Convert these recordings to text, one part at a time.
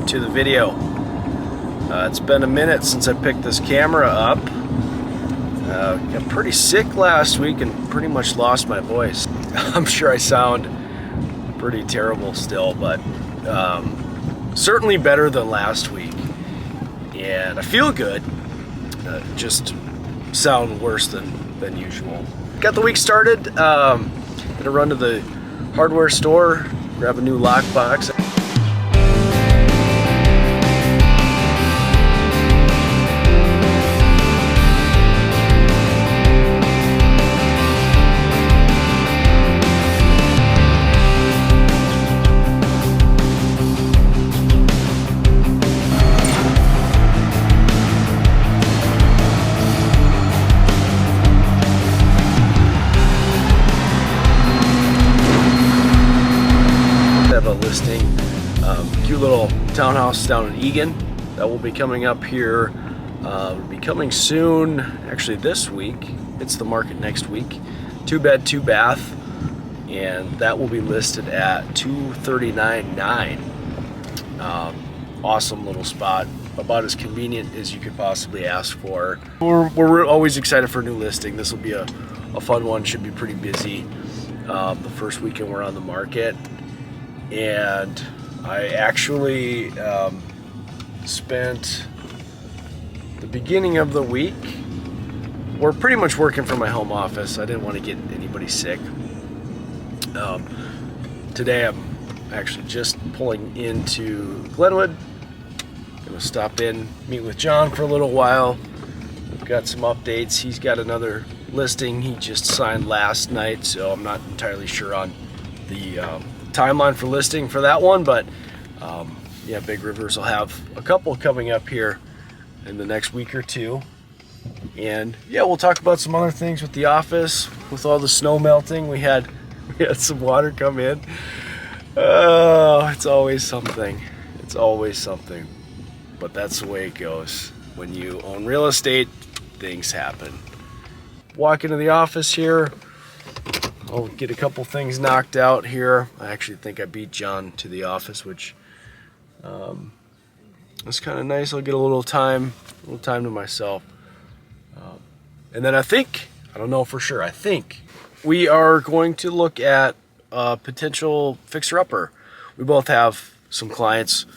to the video. It's been a minute since I picked this camera up. Got pretty sick last week and pretty much lost my voice. I'm sure I sound pretty terrible still, but certainly better than last week. And I feel good, just sound worse than usual. Got the week started. Gonna run to the hardware store, grab a new lock box. Listing, cute little townhouse down in Egan that will be coming up here. Will be coming soon, actually this week. It's the market next week. 2-bed, 2-bath, and that will be listed at $239,900. Awesome little spot, about as convenient as you could possibly ask for. We're always excited for a new listing. This will be a fun one. Should be pretty busy the first weekend we're on the market. And I actually spent the beginning of the week, we're pretty much working from my home office. I didn't want to get anybody sick. Today I'm actually just pulling into Glenwood. Gonna stop in, meet with John for a little while. We've got some updates. He's got another listing he just signed last night, so I'm not entirely sure on the timeline for listing for that one, but yeah, Big Rivers will have a couple coming up here in the next week or two. And yeah, we'll talk about some other things with the office. With all the snow melting, we had some water come in. It's always something. It's always something. But that's the way it goes. When you own real estate, things happen. Walk into the office here. I'll get a couple things knocked out here. I actually think I beat John to the office, which is kind of nice. I'll get a little time to myself. And then I don't know for sure, I think we are going to look at a potential fixer-upper. We both have some clients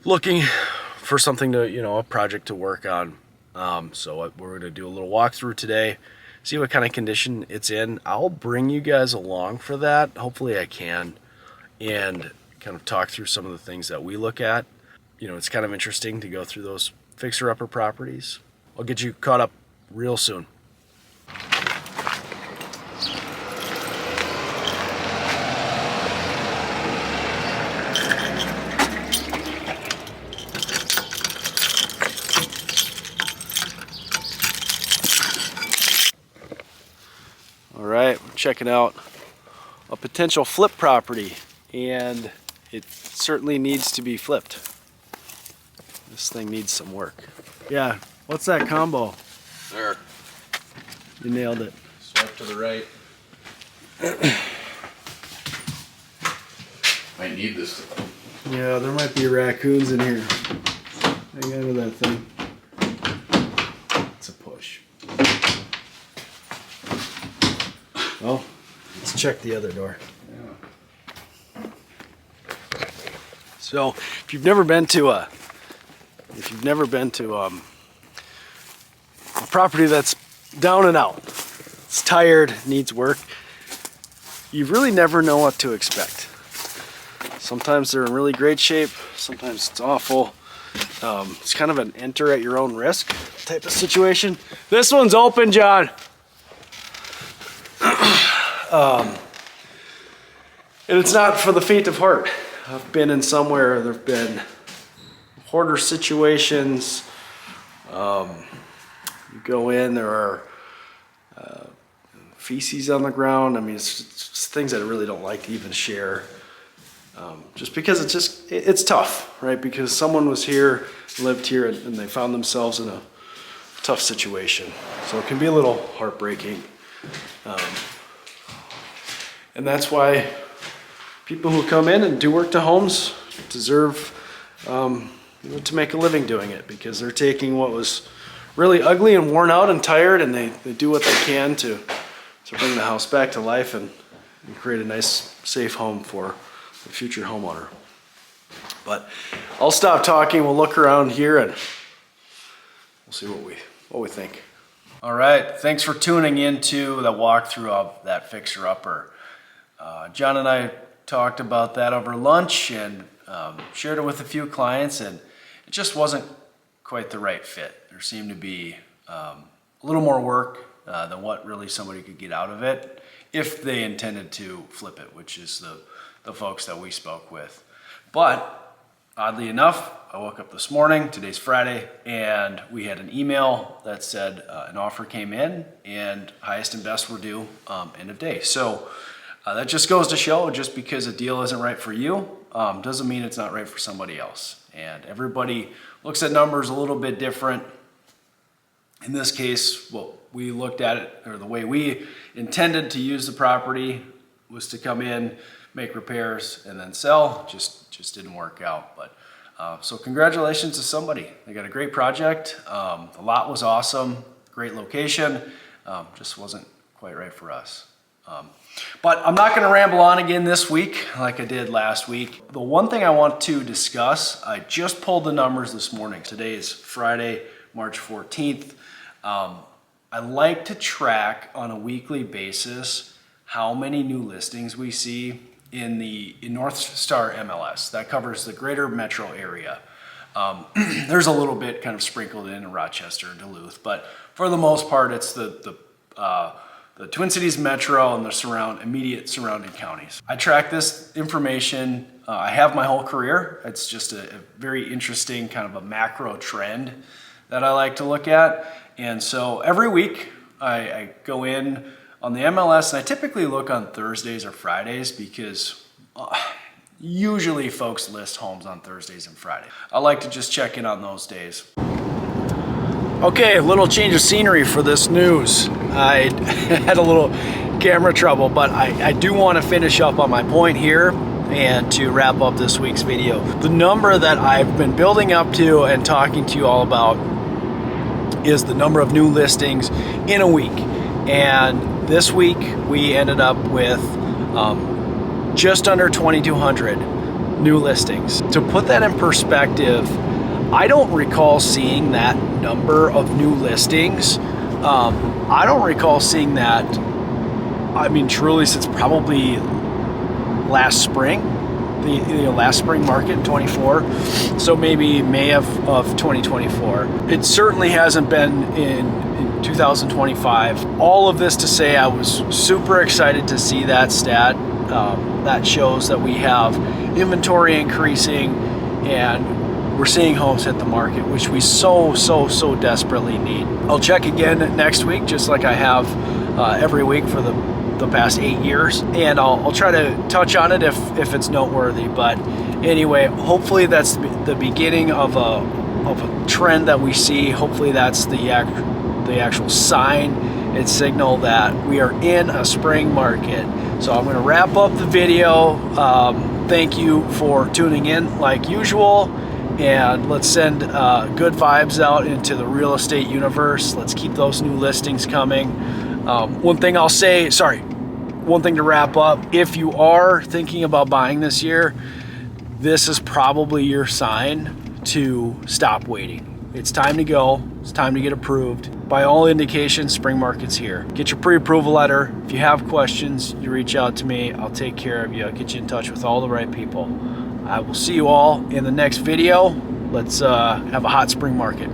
looking for something to, a project to work on. So we're going to do a little walkthrough today. See what kind of condition it's in. I'll bring you guys along for that. Hopefully I can. And kind of talk through some of the things that we look at. It's kind of interesting to go through those fixer-upper properties. I'll get you caught up real soon. Alright, we're checking out a potential flip property, and it certainly needs to be flipped. This thing needs some work. Yeah, what's that combo? There. You nailed it. Swipe to the right. I need this. Yeah, there might be raccoons in here. Hang on to that thing. It's a push. Oh, let's check the other door. Yeah. So, if you've never been to a property that's down and out, it's tired, needs work, you really never know what to expect. Sometimes they're in really great shape, sometimes it's awful. It's kind of an enter at your own risk type of situation. This one's open, John. And it's not for the faint of heart. I've been in somewhere, there have been hoarder situations. You go in, there are feces on the ground. I mean, it's things that I really don't like to even share. Just because it's tough, right? Because someone was here, lived here, and they found themselves in a tough situation. So it can be a little heartbreaking. And that's why people who come in and do work to homes deserve to make a living doing it, because they're taking what was really ugly and worn out and tired, and they do what they can to bring the house back to life and create a nice, safe home for the future homeowner. But I'll stop talking. We'll look around here and we'll see what we think. All right, thanks for tuning into the walkthrough of that fixer-upper. John and I talked about that over lunch and shared it with a few clients, and it just wasn't quite the right fit. There seemed to be a little more work than what really somebody could get out of it if they intended to flip it, which is the folks that we spoke with. But oddly enough, I woke up this morning, today's Friday, and we had an email that said an offer came in and highest and best were due end of day. So that just goes to show, just because a deal isn't right for you doesn't mean it's not right for somebody else. And everybody looks at numbers a little bit different. In this case, what we looked at it, or the way we intended to use the property, was to come in, make repairs, and then sell. Just didn't work out. But so congratulations to somebody. They got a great project. The lot was awesome, great location. Just wasn't quite right for us. But I'm not going to ramble on again this week like I did last week. The one thing I want to discuss, I just pulled the numbers this morning. Today is Friday, March 14th. I like to track on a weekly basis how many new listings we see in North Star MLS. That covers the greater metro area. There's a little bit kind of sprinkled in Rochester and Duluth, but for the most part, it's the Twin Cities metro and the immediate surrounding counties. I track this information. I have my whole career. It's just a very interesting kind of a macro trend that I like to look at. And so every week I go in on the MLS, and I typically look on Thursdays or Fridays because usually folks list homes on Thursdays and Fridays. I like to just check in on those days. Okay, a little change of scenery for this news. I had a little camera trouble, but I do want to finish up on my point here and to wrap up this week's video. The number that I've been building up to and talking to you all about is the number of new listings in a week. And this week we ended up with just under 2,200 new listings. To put that in perspective, I don't recall seeing that number of new listings. I don't recall seeing that, I mean, truly since probably last spring, the last spring market in 24. So maybe May of 2024. It certainly hasn't been in 2025. All of this to say, I was super excited to see that stat. That shows that we have inventory increasing and we're seeing homes hit the market, which we so desperately need. I'll check again next week, just like I have every week for the past 8 years, and I'll try to touch on it if it's noteworthy. But anyway, hopefully that's the beginning of a trend that we see. Hopefully that's the actual sign and signal that we are in a spring market. So I'm going to wrap up the video. Thank you for tuning in like usual, and let's send good vibes out into the real estate universe. Let's keep those new listings coming. One thing to wrap up, if you are thinking about buying this year, this is probably your sign to stop waiting. It's time to go. It's time to get approved. By all indications, spring market's here. Get your pre-approval letter. If you have questions, you reach out to me. I'll take care of you. I'll get you in touch with all the right people. I will see you all in the next video. Let's have a hot spring market.